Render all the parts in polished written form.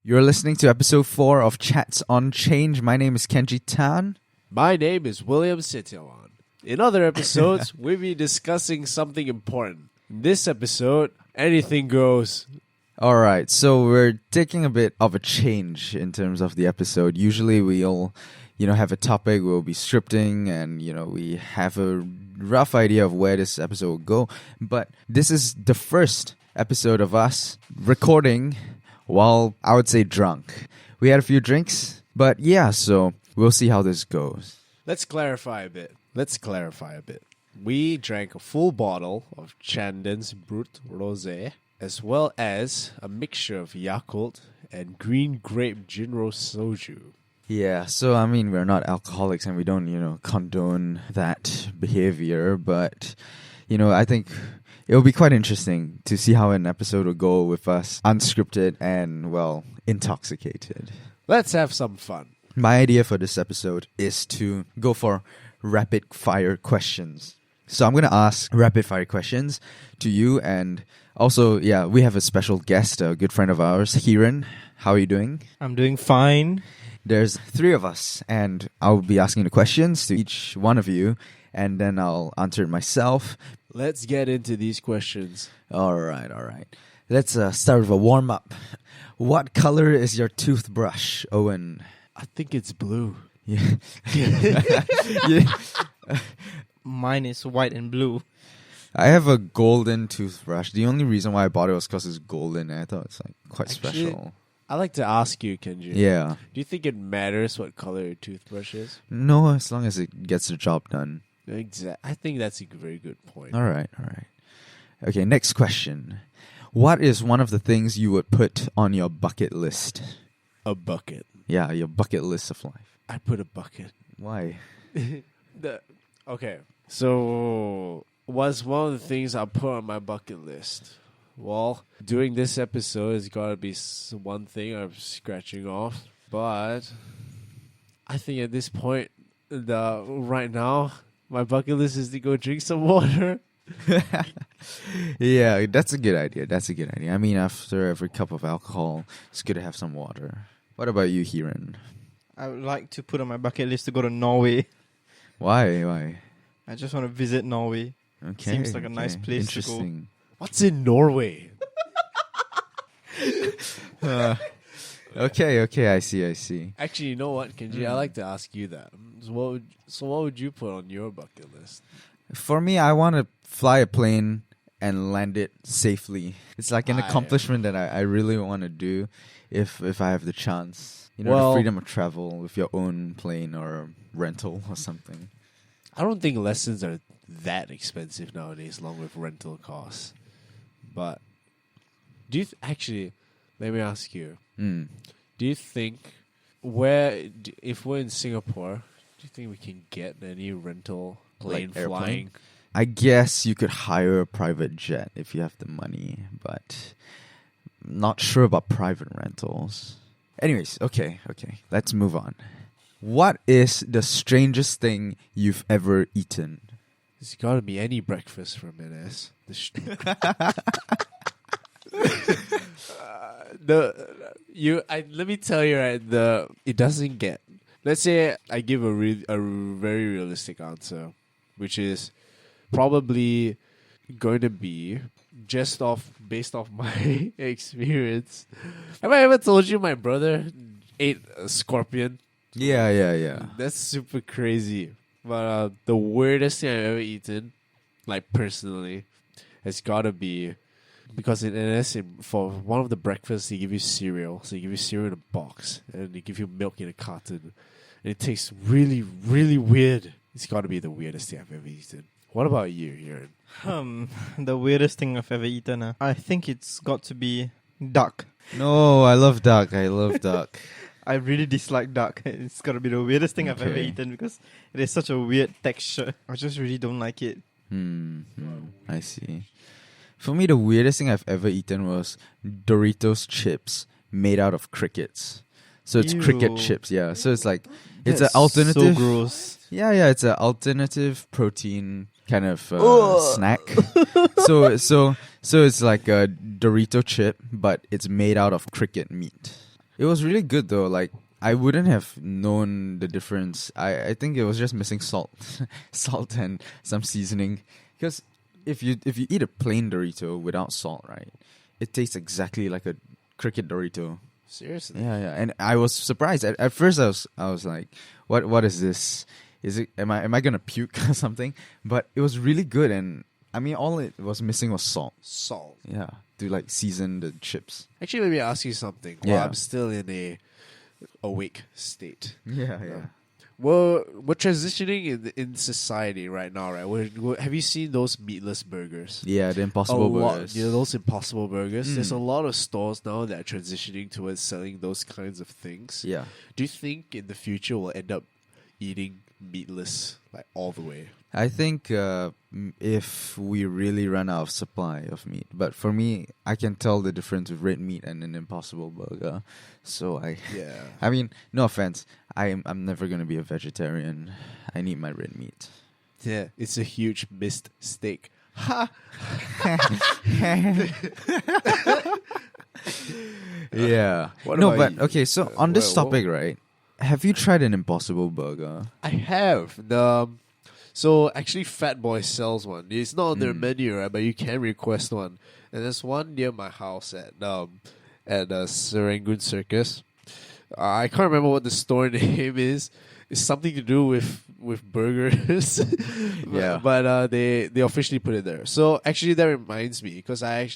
You're listening to episode 4 of Chats on Change. My name is Kenji Tan. My name is William Setiawan. In other episodes, we'll be discussing something important. In this episode, anything goes. Alright, so we're taking a bit of a change in terms of the episode. Usually we'll, have a topic, we'll be scripting, and, we have a rough idea of where this episode will go. But this is the first episode of us recording while, I would say, drunk. We had a few drinks, but yeah, so we'll see how this goes. Let's clarify a bit. We drank a full bottle of Chandon's Brut Rosé, as well as a mixture of Yakult and green grape Jinro Soju. Yeah, so we're not alcoholics and we don't, condone that behavior, but, I think it'll be quite interesting to see how an episode will go with us unscripted and, intoxicated. Let's have some fun. My idea for this episode is to go for rapid fire questions. So I'm going to ask rapid fire questions to you, and also, we have a special guest, a good friend of ours, Hiran. How are you doing? I'm doing fine. There's 3 of us, and I'll be asking the questions to each one of you, and then I'll answer it myself. Let's get into these questions. All right. Let's start with a warm-up. What color is your toothbrush, Owen? I think it's blue. Yeah. Mine is white and blue. I have a golden toothbrush. The only reason why I bought it was because it's golden, and I thought it's quite special. I'd like to ask you, Kenji. Yeah. Do you think it matters what color your toothbrush is? No, as long as it gets the job done. I think that's a very good point. All right. Okay, next question. What is one of the things you would put on your bucket list? A bucket. Yeah, your bucket list of life. I put a bucket. Why? Okay. So, what's one of the things I put on my bucket list? Well, doing this episode has got to be one thing I'm scratching off. But I think at this point, right now, my bucket list is to go drink some water. Yeah, that's a good idea. After every cup of alcohol, it's good to have some water. What about you, Hiran? I would like to put on my bucket list to go to Norway. Why? I just want to visit Norway. Okay. Seems like a nice place Interesting. to go. What's in Norway? Okay, I see. Actually, you know what, Kenji? I'd like to ask you that. So what would you put on your bucket list? For me, I want to fly a plane and land it safely. It's like an accomplishment that I really want to do if I have the chance. The freedom of travel with your own plane or rental or something. I don't think lessons are that expensive nowadays, along with rental costs. But do you actually? Let me ask you. Do you think if we're in Singapore, do you think we can get any rental plane flying? I guess you could hire a private jet if you have the money, but not sure about private rentals. Anyways, okay, let's move on. What is the strangest thing you've ever eaten? It's got to be any breakfast from NS. Let me tell you, right? It doesn't get. Let's say I give a very realistic answer, which is probably going to be based off my experience. Have I ever told you my brother ate a scorpion? Yeah. That's super crazy. But the weirdest thing I've ever eaten, like personally, has got to be because in NS, for one of the breakfasts, they give you cereal. So they give you cereal in a box, and they give you milk in a carton. And it tastes really, really weird. It's got to be the weirdest thing I've ever eaten. What about you, Hiran? The weirdest thing I've ever eaten. I think it's got to be duck. No, I love duck. I really dislike duck. It's got to be the weirdest thing I've ever eaten because it is such a weird texture. I just really don't like it. I see. For me, the weirdest thing I've ever eaten was Doritos chips made out of crickets. So it's cricket chips, yeah. So it's like it's an alternative. So gross. Yeah, it's an alternative protein kind of snack. So it's like a Dorito chip, but it's made out of cricket meat. It was really good though. Like I wouldn't have known the difference. I think it was just missing salt, salt and some seasoning. Because if you eat a plain Dorito without salt, right, it tastes exactly like a cricket Dorito. Seriously? Yeah. And I was surprised. At first, I was like, what is this? Is it am I gonna puke or something? But it was really good, and I mean, all it was missing was salt. Salt. Yeah, to like season the chips. Actually, let me ask you something. While I'm still in a awake state. Yeah. We're transitioning in society right now, right? Have you seen those meatless burgers? Yeah, the Impossible Burgers. Yeah, those Impossible Burgers. There's a Mm. lot of stores now that are transitioning towards selling those kinds of things. Yeah. Do you think in the future we'll end up eating meatless like all the way? I think if we really run out of supply of meat, but for me, I can tell the difference with red meat and an Impossible Burger. So Yeah. I mean, no offense, I'm never gonna be a vegetarian. I need my red meat. Yeah, it's a huge missed steak. Ha! Yeah. What No, about but okay. So on this topic, right? Have you tried an Impossible Burger? I have. So actually Fat Boy sells one. It's not on their menu, right? But you can request one. And there's one near my house at Serangoon Circus. I can't remember what the store name is. It's something to do with burgers. Yeah. But they officially put it there. So actually that reminds me because I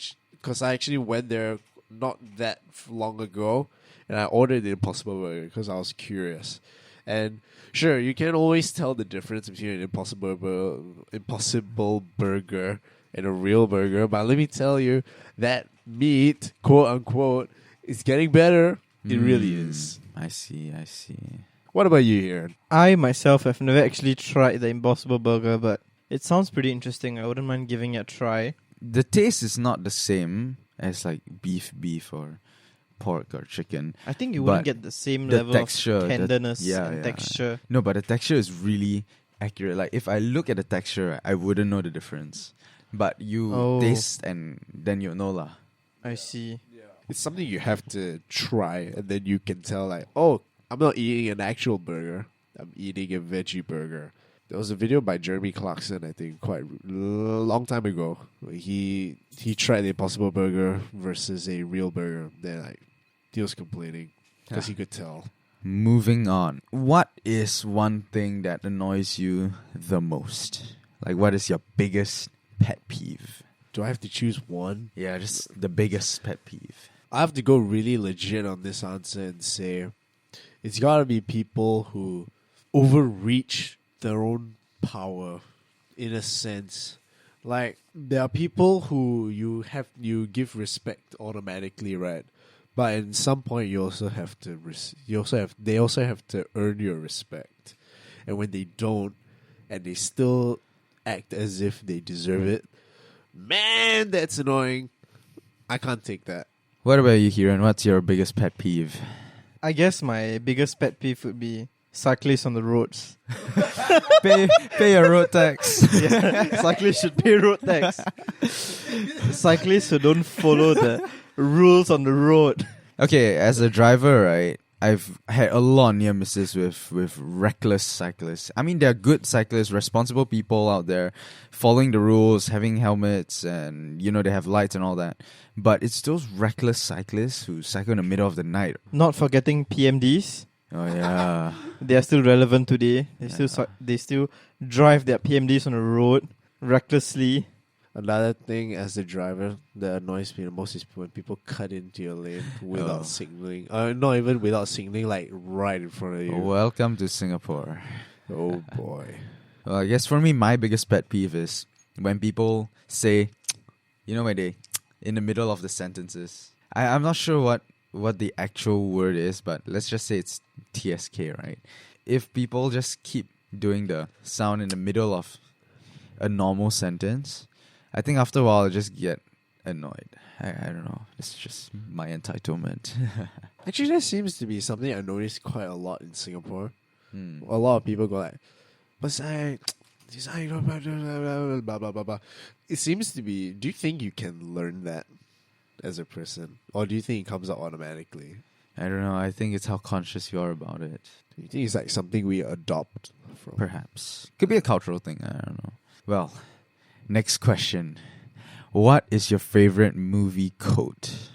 actually went there not that long ago, and I ordered the Impossible Burger because I was curious. And sure, you can always tell the difference between an Impossible Burger and a real burger. But let me tell you, that meat, quote unquote, is getting better. It really is. I see. What about you, Aaron? I myself have never actually tried the Impossible Burger, but it sounds pretty interesting. I wouldn't mind giving it a try. The taste is not the same as like beef or pork or chicken. I think you wouldn't But get the same the level texture, of tenderness yeah. and texture. No, but the texture is really accurate. Like if I look at the texture, I wouldn't know the difference. But you taste and then you know lah. I see. It's something you have to try, and then you can tell, like, oh, I'm not eating an actual burger. I'm eating a veggie burger. There was a video by Jeremy Clarkson, I think, quite a long time ago. He tried the Impossible Burger versus a real burger. Then like, he was complaining because he could tell. Moving on. What is one thing that annoys you the most? Like, what is your biggest pet peeve? Do I have to choose one? Yeah, just the biggest pet peeve. I have to go really legit on this answer and say it's got to be people who overreach their own power in a sense. Like there are people who you give respect automatically, right? But at some point you also have to they also have to earn your respect. And when they don't and they still act as if they deserve it, man, that's annoying. I can't take that. What about you, Hiran? What's your biggest pet peeve? I guess my biggest pet peeve would be cyclists on the roads. pay your road tax. Yeah, cyclists should pay road tax. Cyclists who don't follow the rules on the road. Okay, as a driver, right, I've had a lot of near misses with reckless cyclists. I mean, there are good cyclists, responsible people out there, following the rules, having helmets, and they have lights and all that. But it's those reckless cyclists who cycle in the middle of the night. Not forgetting PMDs. Oh yeah, They are still relevant today. They still drive their PMDs on the road recklessly. Another thing as the driver that annoys me the most is when people cut into your lane without signaling. Not even without signaling, like right in front of you. Welcome to Singapore. Oh boy. Well, I guess for me, my biggest pet peeve is when people say, when they in the middle of the sentences. I'm not sure what the actual word is, but let's just say it's TSK, right? If people just keep doing the sound in the middle of a normal sentence, I think after a while I just get annoyed. I don't know. It's just my entitlement. Actually, that seems to be something I noticed quite a lot in Singapore. Hmm. A lot of people go like, blah, blah, blah, blah. It seems to be, do you think you can learn that as a person? Or do you think it comes out automatically? I don't know. I think it's how conscious you are about it. Do you think it's like something we adopt from? Perhaps. Could be a cultural thing. I don't know. Well, next question. What is your favorite movie quote?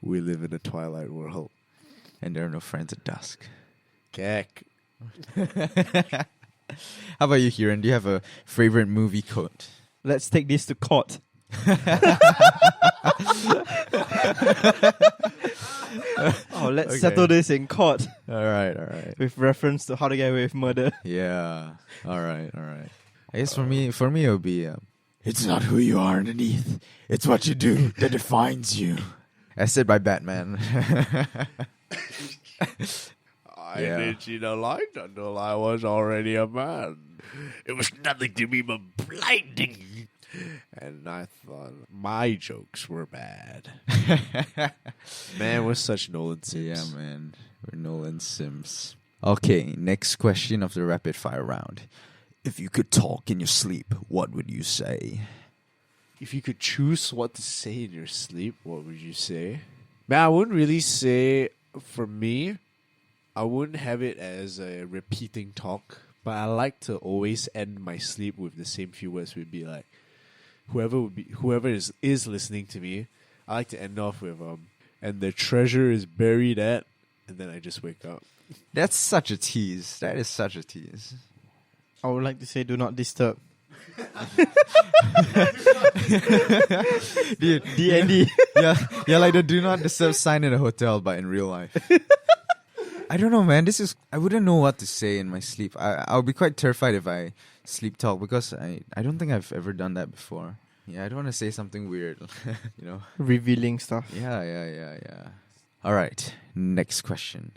We live in a twilight world. And there are no friends at dusk. Keck. How about you, Hiran? Do you have a favorite movie quote? Let's take this to court. Let's settle this in court All right. with reference to How to Get Away with Murder. Yeah. All right. I guess for me, it would be, it's not who you are underneath. It's what you do that defines you. As said by Batman. I Yeah. didn't see the light until I was already a man. It was nothing to me but blinding. And I thought my jokes were bad. Man, we're such Nolan Sims. Yeah, man. We're Nolan Sims. Okay, next question of the rapid fire round. If you could talk in your sleep, what would you say? If you could choose what to say in your sleep, what would you say? Man, I wouldn't really say, for me, I wouldn't have it as a repeating talk, but I like to always end my sleep with the same few words. Would be like, whoever is listening to me, I like to end off with and the treasure is buried at, and then I just wake up. That's such a tease. That is such a tease. I would like to say do not disturb. Dude, D&D. yeah, like the do not disturb sign in a hotel, but in real life. I don't know, man. I wouldn't know what to say in my sleep. I would be quite terrified if I sleep talk because I don't think I've ever done that before. Yeah, I don't want to say something weird, you know. Revealing stuff. Yeah. All right, next question.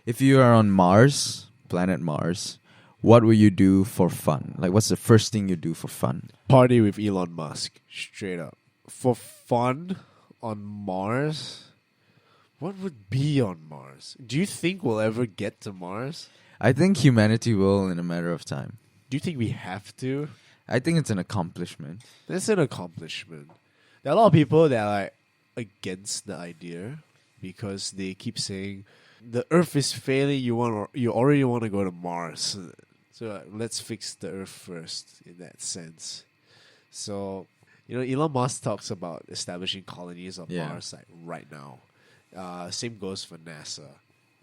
If you are on Mars, planet Mars, what will you do for fun? Like, what's the first thing you do for fun? Party with Elon Musk, straight up. For fun on Mars? What would be on Mars? Do you think we'll ever get to Mars? I think humanity will in a matter of time. Do you think we have to? I think it's an accomplishment. That's an accomplishment. There are a lot of people that are like against the idea because they keep saying the Earth is failing. You already want to go to Mars, so let's fix the Earth first. In that sense, so Elon Musk talks about establishing colonies on Mars like right now. Same goes for NASA,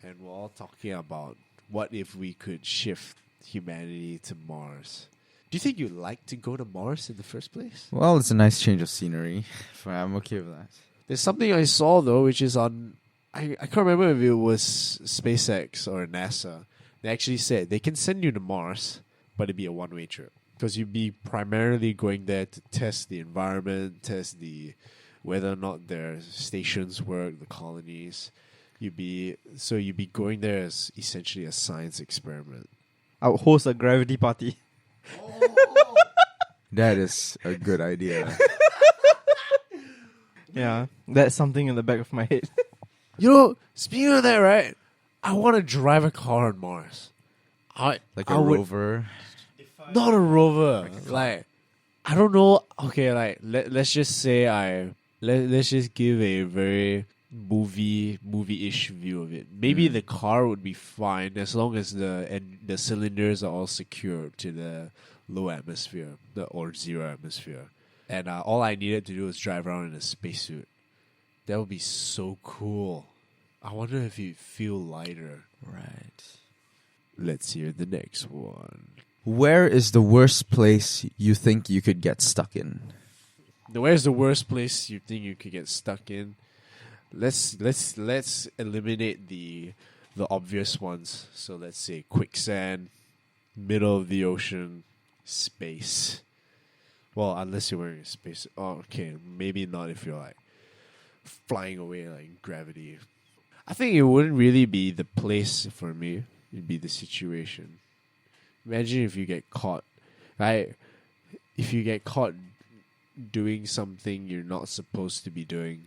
and we're all talking about what if we could shift humanity to Mars. Do you think you'd like to go to Mars in the first place? Well, it's a nice change of scenery. I'm okay with that. There's something I saw though, which is on I can't remember if it was SpaceX or NASA. They actually said they can send you to Mars, but it'd be a one-way trip because you'd be primarily going there to test the environment, test whether or not their stations work, the colonies. You'd be going there as essentially a science experiment. I would host a gravity party. That is a good idea. Yeah, that's something in the back of my head. Speaking of that, right? I want to drive a car on Mars. Like a rover. Not a rover. Like I don't know. Okay, like let's just say let's just give a very movie-ish view of it. Maybe the car would be fine as long as the cylinders are all secured to the low atmosphere, or zero atmosphere. And all I needed to do was drive around in a spacesuit. That would be so cool. I wonder if you'd feel lighter. Right. Let's hear the next one. Where is the worst place you think you could get stuck in? Where's the worst place you think you could get stuck in? Let's eliminate the obvious ones. So let's say quicksand, middle of the ocean, space. Well, unless you're wearing a space. Oh, okay, maybe not if you're like flying away like gravity. I think it wouldn't really be the place for me. It'd be the situation. Imagine if you get caught, right? If you get caught doing something you're not supposed to be doing,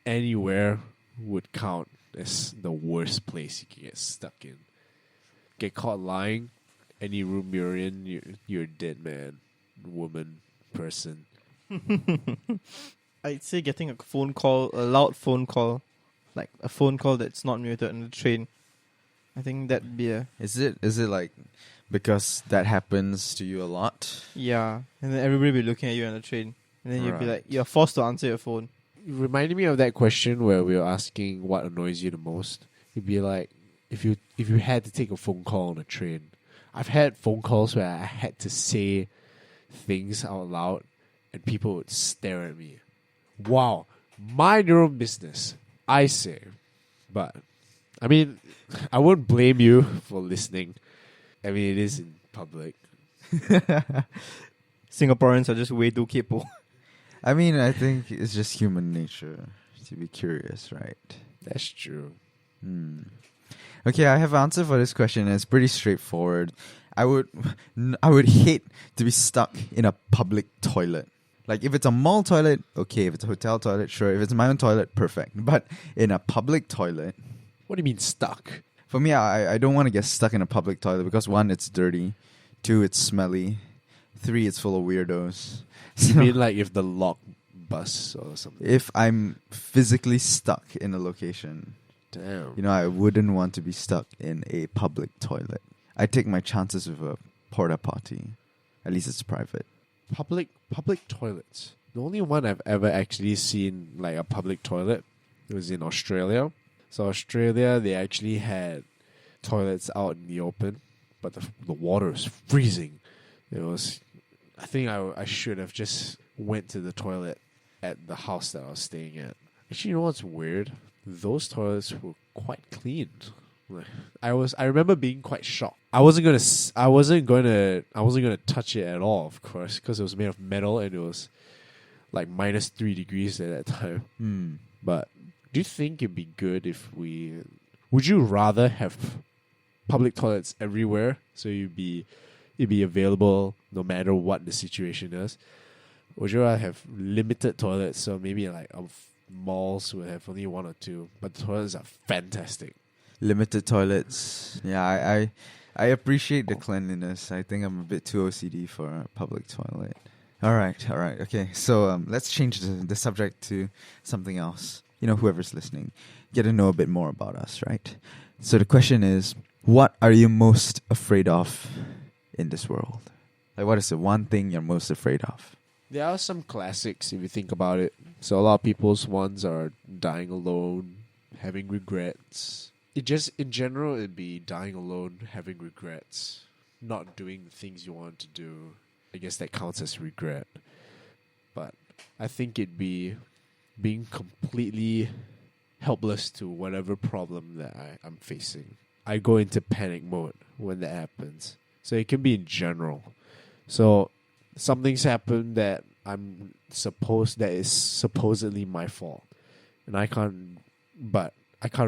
anywhere would count as the worst place you can get stuck in. Get caught lying, any room you're in, you're a dead man, woman, person. I'd say getting a loud phone call like a phone call that's not muted on the train. I think that'd be a Is it like because that happens to you a lot? yeah, and then everybody will be looking at you on the train, and then you'll be Right. like, you're forced to answer your phone. It reminded me of that question where we were asking what annoys you the most. It'd be like if you had to take a phone call on a train. I've had phone calls where I had to say things out loud and people would stare at me. Wow, mind your own business, I say. But I mean, I wouldn't blame you for listening. I mean, it is in public. Singaporeans are just way too capable. I mean, I think it's just human nature to be curious, right? That's true. Okay, I have an answer for this question, and it's pretty straightforward. I would hate to be stuck in a public toilet. Like, if it's a mall toilet, okay. If it's a hotel toilet, sure. If it's my own toilet, perfect. But in a public toilet, What do you mean stuck? for me, I don't want to get stuck in a public toilet because 1, it's dirty. 2, it's smelly. 3, it's full of weirdos. You So mean like if the lock busts or something? if I'm physically stuck in a location, Damn. you know, I wouldn't want to be stuck in a public toilet. I take my chances with a porta potty. At least it's private. Public toilets. The only one I've ever actually seen like a public toilet was in Australia. So Australia, they actually had toilets out in the open, but the water was freezing. It was. I think I should have just went to the toilet at the house that I was staying at. Actually, you know what's weird? Those toilets were quite clean. Like, I remember being quite shocked. I wasn't gonna touch it at all, of course, because it was made of metal and it was like -3 degrees at that time. But do you think it'd be good if would you rather have public toilets everywhere so it'd be available no matter what the situation is? Or would you rather have limited toilets, so maybe like malls would have only 1 or 2, but the toilets are fantastic? Limited toilets. Yeah, I appreciate the cleanliness. I think I'm a bit too OCD for a public toilet. All right. Okay, so let's change the subject to something else. You know, whoever's listening, get to know a bit more about us, right? So the question is, what are you most afraid of in this world? Like, what is the one thing you're most afraid of? There are some classics if you think about it. So a lot of people's ones are dying alone, having regrets. It just, in general, it'd be dying alone, having regrets, not doing the things you want to do. I guess that counts as regret. But I think it'd be being completely helpless to whatever problem that I'm facing. I go into panic mode when that happens. So it can be in general. So something's happened that that is supposedly my fault, and I can't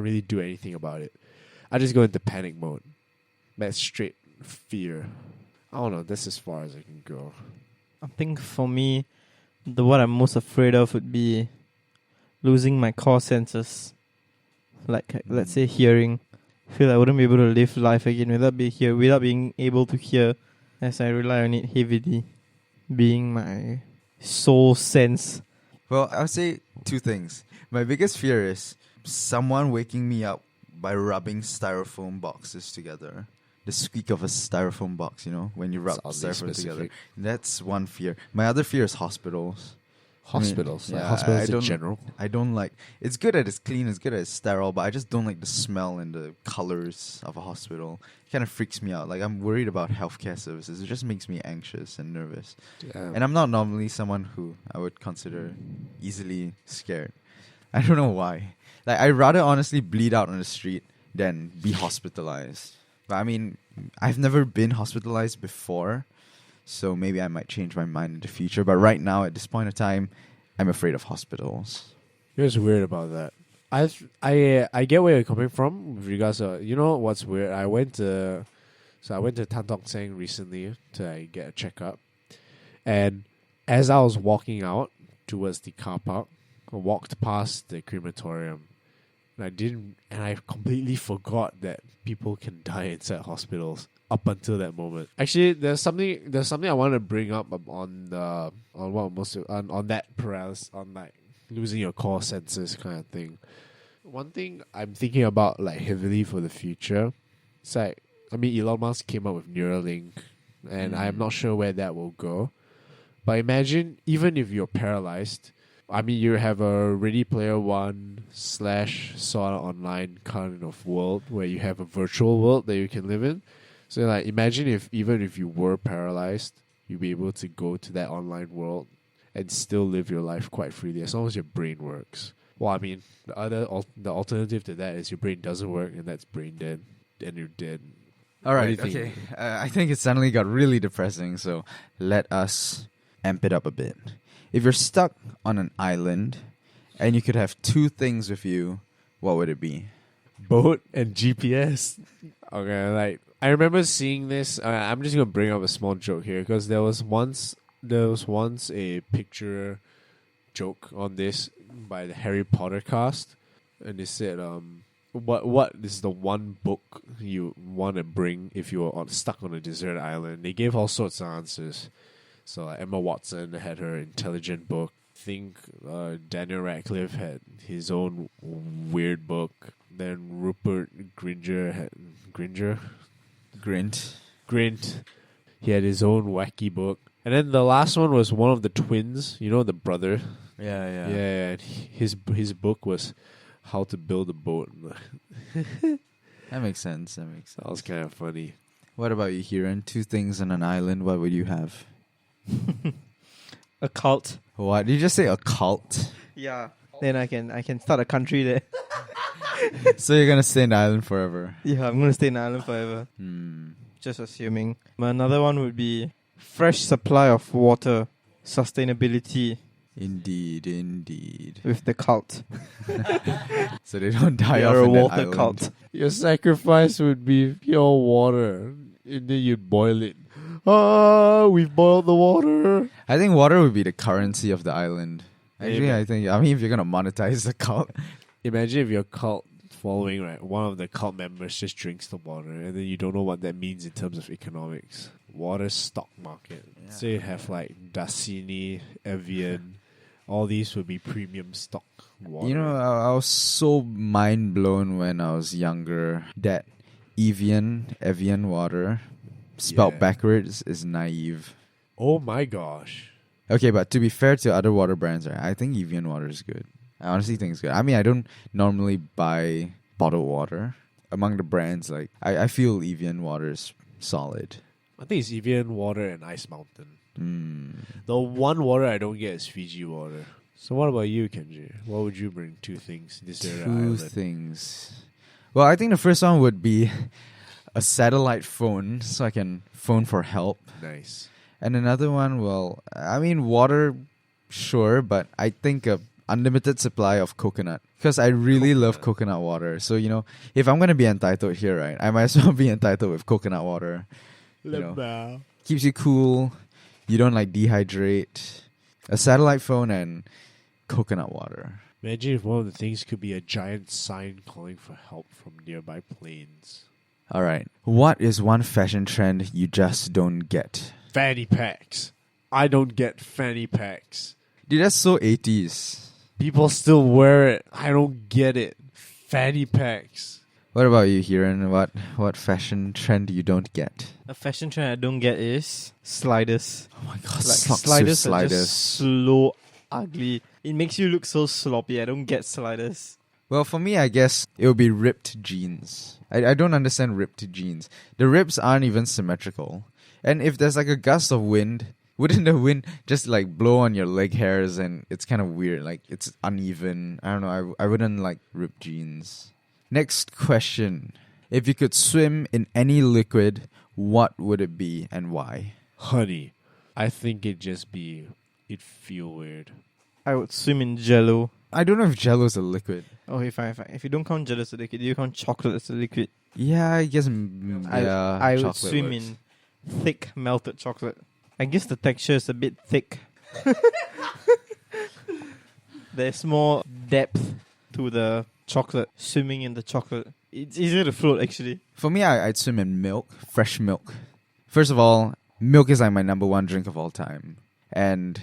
really do anything about it. I just go into panic mode. That's straight fear. I don't know. That's as far as I can go. I think for me, what I'm most afraid of would be losing my core senses. Like, let's say hearing. I feel I wouldn't be able to live life again without being able to hear, as I rely on it heavily, being my sole sense. Well, I would say 2 things. My biggest fear is someone waking me up by rubbing styrofoam boxes together. The squeak of a styrofoam box, you know, when you rub Sounds styrofoam together. specific. That's one fear. My other fear is hospitals. Hospitals. I mean, Hospitals I in don't- general. I don't like... It's good that it's clean, it's good that it's sterile, but I just don't like the smell and the colors of a hospital. It kind of freaks me out. Like, I'm worried about healthcare services. It just makes me anxious and nervous. Yeah. And I'm not normally someone who I would consider easily scared. I don't know why. Like, I'd rather honestly bleed out on the street than be hospitalized. But I mean, I've never been hospitalized before, so maybe I might change my mind in the future. But right now, at this point of time, I'm afraid of hospitals. Here's weird about that. I get where you're coming from with regards to, you know what's weird? I went to Tan Tock Seng recently to get a checkup, and as I was walking out towards the car park, I walked past the crematorium, and I completely forgot that people can die inside hospitals up until that moment. Actually, there's something I want to bring up on that paralysis, on like losing your core senses kind of thing. One thing I'm thinking about like heavily for the future, it's like, I mean, Elon Musk came up with Neuralink, and I'm not sure where that will go. But imagine, even if you're paralyzed, I mean, you have a Ready Player One / Sword Art Online kind of world where you have a virtual world that you can live in. So, like, imagine if even if you were paralyzed, you'd be able to go to that online world and still live your life quite freely as long as your brain works. Well, I mean, the alternative to that is your brain doesn't work, and that's brain dead, and you're dead. All What do right, you think? okay. I think it suddenly got really depressing, so let us amp it up a bit. If you're stuck on an island and you could have two things with you, what would it be? Boat and GPS. Okay, like I remember seeing this. I'm just gonna bring up a small joke here because there was once a picture joke on this by the Harry Potter cast, and they said, what is the one book you want to bring if you were stuck on a desert island? They gave all sorts of answers. So Emma Watson had her intelligent book. I think Daniel Radcliffe had his own weird book. Then Rupert Grint. He had his own wacky book. And then the last one was one of the twins. You know, the brother. Yeah. Yeah. And his book was how to build a boat. That makes sense. That was kind of funny. What about you, Hiran? Two things on an island, what would you have? A cult. What? Did you just say a cult? Yeah. Then I can start a country there. So you're gonna stay in the island forever? Yeah, I'm gonna stay in the island forever. Just assuming. Another one would be fresh supply of water, sustainability. Indeed. With the cult. So they don't die They off are a in that water island. cult. Your sacrifice would be pure water, and then you'd boil it. We've boiled the water. I think water would be the currency of the island. Actually, Maybe. I mean, if you're gonna monetize the cult, Imagine if your cult following, right, one of the cult members just drinks the water, and then you don't know what that means in terms of economics. Water stock market. Yeah. So you have like Dasani, Evian, all these would be premium stock water. you know, I was so mind blown when I was younger that Evian water, spelled Yeah. backwards, is naive. Oh my gosh. Okay, but to be fair to other water brands, right, I think Evian water is good. I honestly think it's good. I mean, I don't normally buy bottled water. Among the brands, like I feel Evian water is solid. I think it's Evian water and Ice Mountain. The one water I don't get is Fiji water. So what about you, Kenji? What would you bring? Two things. Desert Two island. things. Well, I think the first one would be a satellite phone, so I can phone for help. Nice. And another one, well, I mean, water, sure, but I think a unlimited supply of coconut. Because I really love coconut water. So, you know, if I'm going to be entitled here, right, I might as well be entitled with coconut water. You know, keeps you cool. You don't like dehydrate. A satellite phone and coconut water. Imagine if one of the things could be a giant sign calling for help from nearby planes. All right. What is one fashion trend you just don't get? Fanny packs. I don't get fanny packs. Dude, that's so 80s. People still wear it. I don't get it. Fanny packs. What about you, Hiran? What fashion trend you don't get? A fashion trend I don't get is sliders. Oh my god, Like socks sliders with are sliders. just slow, ugly. It makes you look so sloppy. I don't get sliders. Well, for me, I guess it would be ripped jeans. I don't understand ripped jeans. The rips aren't even symmetrical. And if there's like a gust of wind, wouldn't the wind just like blow on your leg hairs and it's kind of weird, like it's uneven. I don't know, I wouldn't like ripped jeans. Next question. If you could swim in any liquid, what would it be and why? Honey. I think it'd feel weird. I would swim in Jello. I don't know if Jello is a liquid. Okay, fine. If you don't count Jello as a liquid, do you count chocolate as a liquid? Yeah, I guess. I would chocolate swim works. in thick melted chocolate. I guess the texture is a bit thick. There's more depth to the chocolate. Swimming in the chocolate. It's easier to float, actually. For me, I'd swim in milk, fresh milk. First of all, milk is like my number one drink of all time. And,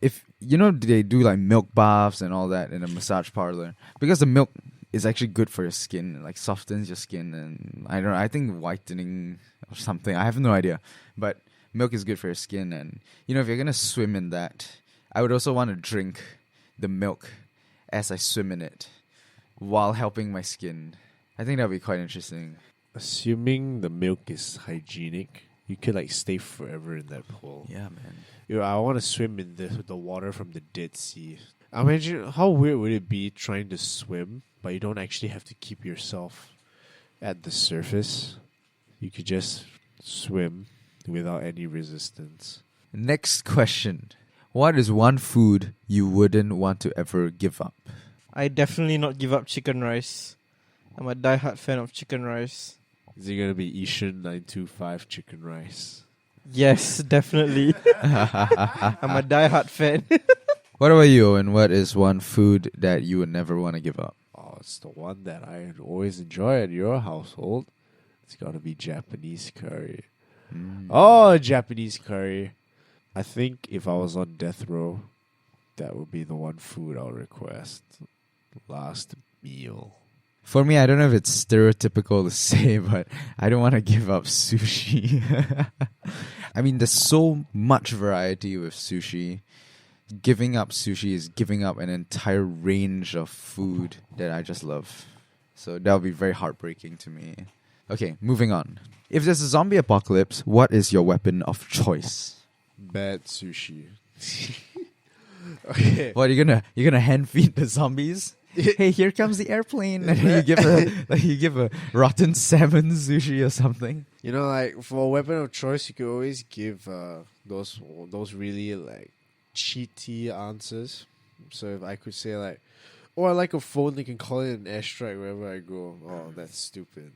if they do like milk baths and all that in a massage parlor, because the milk is actually good for your skin. It, like softens your skin, and I don't know, I think whitening or something. I have no idea. But milk is good for your skin, and if you're gonna swim in that, I would also want to drink the milk as I swim in it while helping my skin. I think that would be quite interesting. Assuming the milk is hygienic, you could like stay forever in that pool. Yeah, man. I want to swim in the water from the Dead Sea. Imagine how weird would it be trying to swim, but you don't actually have to keep yourself at the surface. You could just swim without any resistance. Next question. What is one food you wouldn't want to ever give up? I definitely not give up chicken rice. I'm a diehard fan of chicken rice. Is it going to be Ishan 925 chicken rice? Yes, definitely. I'm a diehard fan. What about you, Owen? What is one food that you would never want to give up? Oh, it's the one that I always enjoy at your household. It's got to be Japanese curry. Oh, Japanese curry. I think if I was on death row, that would be the one food I'll request. Last meal. For me, I don't know if it's stereotypical to say, but I don't want to give up sushi. I mean, there's so much variety with sushi. Giving up sushi is giving up an entire range of food that I just love. So that would be very heartbreaking to me. Okay, moving on. If there's a zombie apocalypse, what is your weapon of choice? Bad sushi. Okay. What, you're gonna hand feed the zombies? Hey, here comes the airplane. And you give a rotten salmon sushi or something. Like for a weapon of choice, you could always give those really like cheaty answers. So if I could say like, "Oh, I like a phone," you can call it an airstrike wherever I go. Oh, that's stupid.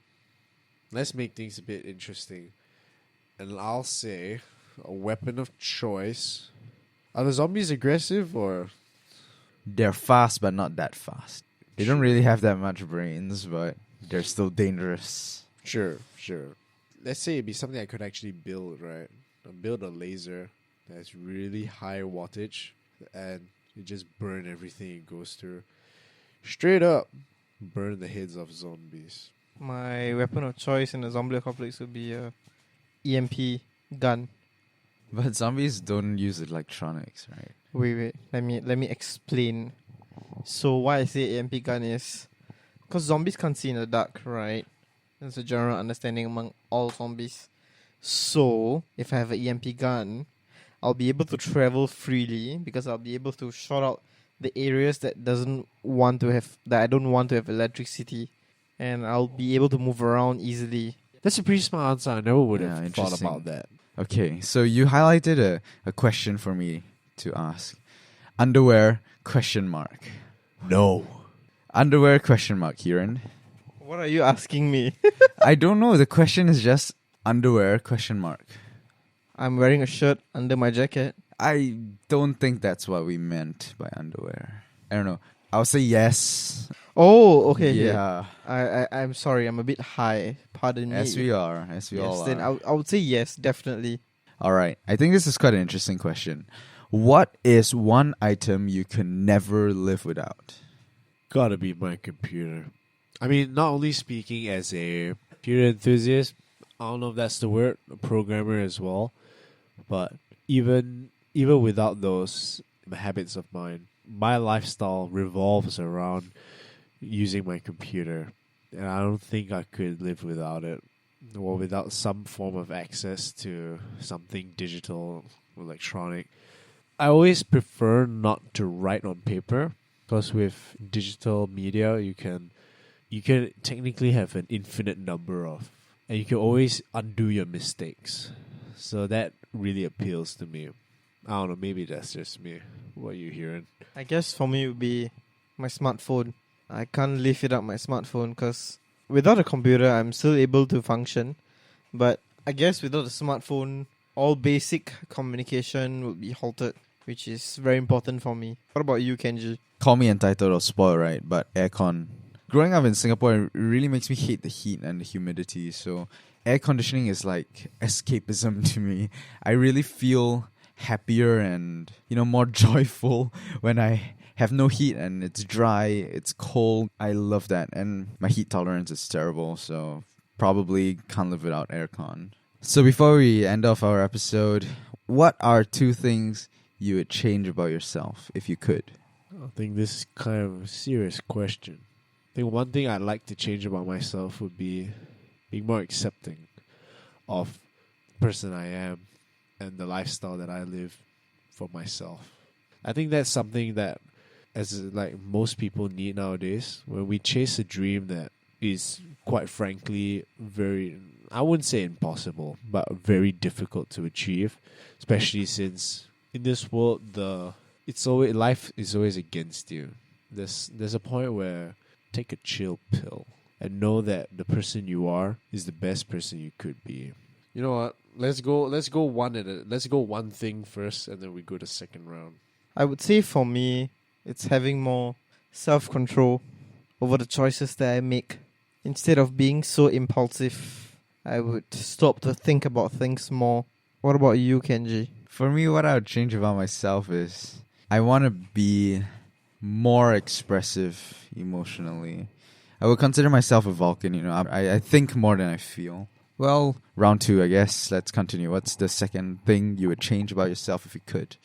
Let's make things a bit interesting, and I'll say a weapon of choice. Are the zombies aggressive or? They're fast, but not that fast. They don't really have that much brains, but they're still dangerous. Sure. Let's say it'd be something I could actually build, right? I'll build a laser that's really high wattage, and you just burn everything it goes through. Straight up, burn the heads of zombies. My weapon of choice in the zombie apocalypse would be a EMP gun. But zombies don't use electronics, right? Wait. Let me explain. So why I say EMP gun is because zombies can't see in the dark, right? That's a general understanding among all zombies. So if I have an EMP gun, I'll be able to travel freely because I'll be able to shut out the areas that I don't want to have electricity, and I'll be able to move around easily. That's a pretty smart answer. I never would have thought interesting. about that. Okay, so you highlighted a question for me to ask. Underwear, question mark. No. Underwear, question mark, Kieran. What are you asking me? I don't know. The question is just underwear, question mark. I'm wearing a shirt under my jacket. I don't think that's what we meant by underwear. I don't know. I'll say yes. Oh, okay. Yeah. I'm sorry. I'm a bit high. Pardon me. As we all are. Then I would say yes, definitely. All right. I think this is quite an interesting question. What is one item you can never live without? Gotta be my computer. I mean, not only speaking as a computer enthusiast, I don't know if that's the word, a programmer as well, but even without those habits of mine, my lifestyle revolves around using my computer, and I don't think I could live without it, or without some form of access to something digital, electronic. I always prefer not to write on paper, because with digital media, you can technically have an infinite number of, and you can always undo your mistakes. So that really appeals to me. I don't know, maybe that's just me. What are you hearing? I guess for me it would be my smartphone. I can't live without my smartphone because without a computer, I'm still able to function. But I guess without a smartphone, all basic communication would be halted, which is very important for me. What about you, Kenji? Call me entitled or spoiled, right? But aircon. Growing up in Singapore, it really makes me hate the heat and the humidity. So air conditioning is like escapism to me. I really feel happier and, more joyful when I have no heat and it's dry, it's cold. I love that. And my heat tolerance is terrible, so probably can't live without aircon. So before we end off our episode, what are 2 things you would change about yourself if you could? I think this is kind of a serious question. I think one thing I'd like to change about myself would be being more accepting of the person I am and the lifestyle that I live for myself. I think that's something that, as like most people need nowadays, when we chase a dream that is quite frankly very, I wouldn't say impossible, but very difficult to achieve, especially since in this world life is always against you. There's a point where take a chill pill and know that the person you are is the best person you could be. You know what? Let's go one thing first, and then we go to second round. I would say for me, it's having more self-control over the choices that I make. Instead of being so impulsive, I would stop to think about things more. What about you, Kenji? For me, what I would change about myself is I want to be more expressive emotionally. I would consider myself a Vulcan, I think more than I feel. Well, round 2, I guess. Let's continue. What's the second thing you would change about yourself if you could?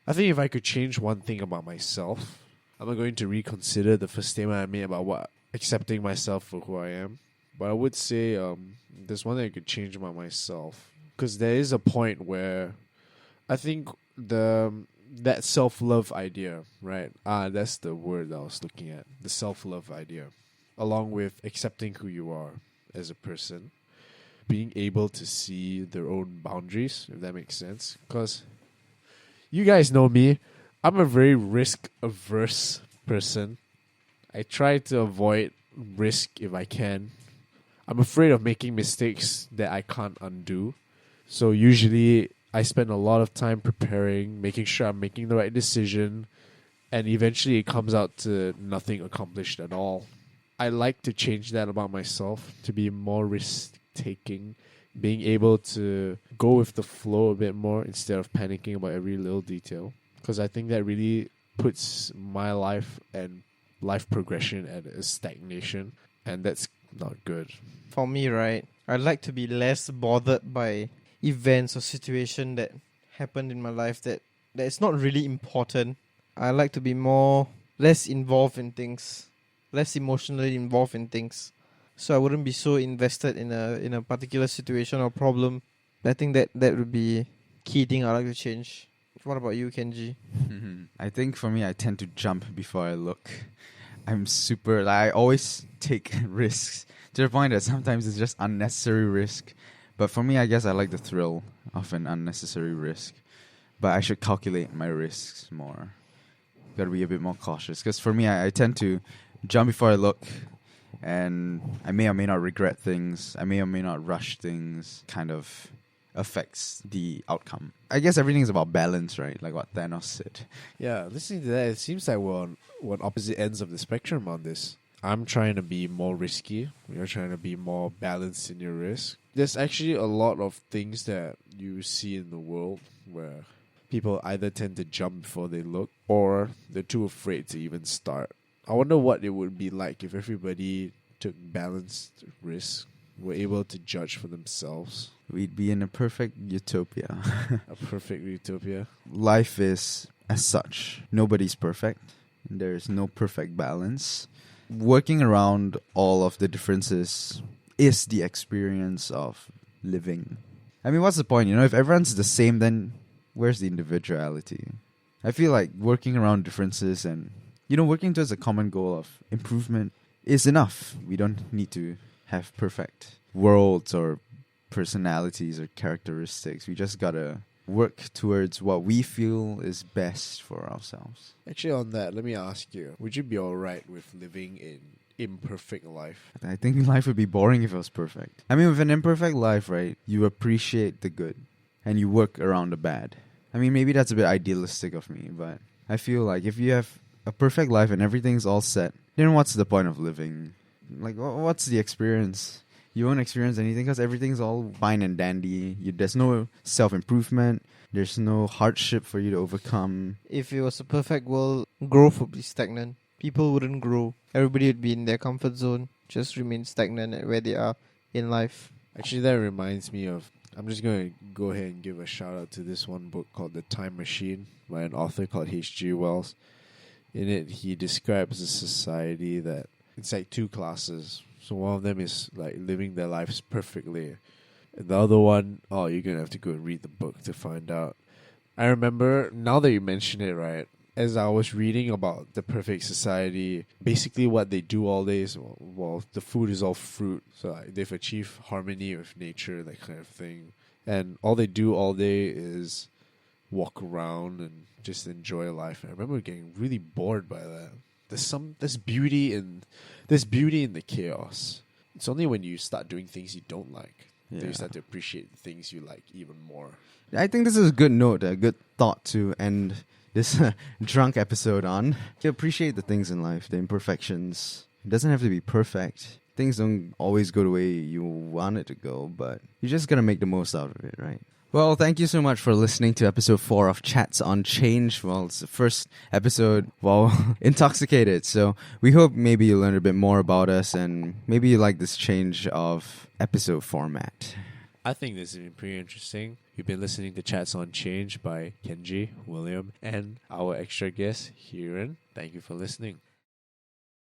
I think if I could change one thing about myself, I'm going to reconsider the first statement I made about accepting myself for who I am. But I would say there's one thing I could change about myself. Because there is a point where I think that self-love idea, right? That's the word I was looking at. The self-love idea. Along with accepting who you are as a person. Being able to see their own boundaries, if that makes sense. Because you guys know me. I'm a very risk-averse person. I try to avoid risk if I can. I'm afraid of making mistakes that I can't undo. So usually I spend a lot of time preparing, making sure I'm making the right decision, and eventually it comes out to nothing accomplished at all. I like to change that about myself, to be more risk-taking, being able to go with the flow a bit more instead of panicking about every little detail. Because I think that really puts my life and life progression at a stagnation, and that's not good. For me, right, I'd like to be less bothered by events or situation that happened in my life that it's not really important. I like to be less involved in things, less emotionally involved in things. So I wouldn't be so invested in a particular situation or problem. I think that would be key thing I'd like to change. What about you, Kenji? I think for me, I tend to jump before I look. I always take risks to the point that sometimes it's just unnecessary risk. But for me, I guess I like the thrill of an unnecessary risk. But I should calculate my risks more. Got to be a bit more cautious. Because for me, I tend to jump before I look. And I may or may not regret things. I may or may not rush things. Kind of affects the outcome. I guess everything is about balance, right? Like what Thanos said. Yeah, listening to that, it seems like we're on opposite ends of the spectrum on this. I'm trying to be more risky. You're trying to be more balanced in your risk. There's actually a lot of things that you see in the world where people either tend to jump before they look or they're too afraid to even start. I wonder what it would be like if everybody took balanced risks, were able to judge for themselves. We'd be in a perfect utopia. A perfect utopia. Life is as such. Nobody's perfect. There's no perfect balance. Working around all of the differences is the experience of living. I mean, what's the point? If everyone's the same, then where's the individuality? I feel like working around differences and, working towards a common goal of improvement is enough. We don't need to have perfect worlds or personalities or characteristics. We just gotta work towards what we feel is best for ourselves. Actually, on that, let me ask you, would you be alright with living in imperfect life? I think life would be boring if it was perfect. I mean, with an imperfect life, right, you appreciate the good and you work around the bad. I mean, maybe that's a bit idealistic of me, but I feel like if you have a perfect life and everything's all set, then what's the point of living? Like, what's the experience? you won't experience anything because everything's all fine and dandy. There's no self-improvement. There's no hardship for you to overcome. If it was a perfect world, growth would be stagnant. People wouldn't grow. Everybody would be in their comfort zone, just remain stagnant at where they are in life. Actually, that reminds me of. I'm just going to go ahead and give a shout out to this one book called The Time Machine by an author called H.G. Wells. In it, he describes a society that it's like two classes. So one of them is like living their lives perfectly. And the other one, oh, you're going to have to go and read the book to find out. I remember, now that you mention it, right, as I was reading about the perfect society, basically what they do all day is, well, the food is all fruit. So like, they've achieved harmony with nature, that kind of thing. And all they do all day is walk around and just enjoy life. I remember getting really bored by that. There's beauty in the chaos. It's only when you start doing things you don't like that you start to appreciate the things you like even more. I think this is a good note, a good thought to end this drunk episode on. You appreciate the things in life, the imperfections. It doesn't have to be perfect. Things don't always go the way you want it to go, but you just gotta make the most out of it, right? Well, thank you so much for listening to episode 4 of Chats on Change. Well, it's the first episode, intoxicated. So we hope maybe you learned a bit more about us and maybe you like this change of episode format. I think this has been pretty interesting. You've been listening to Chats on Change by Kenji, William, and our extra guest, Hiran. Thank you for listening.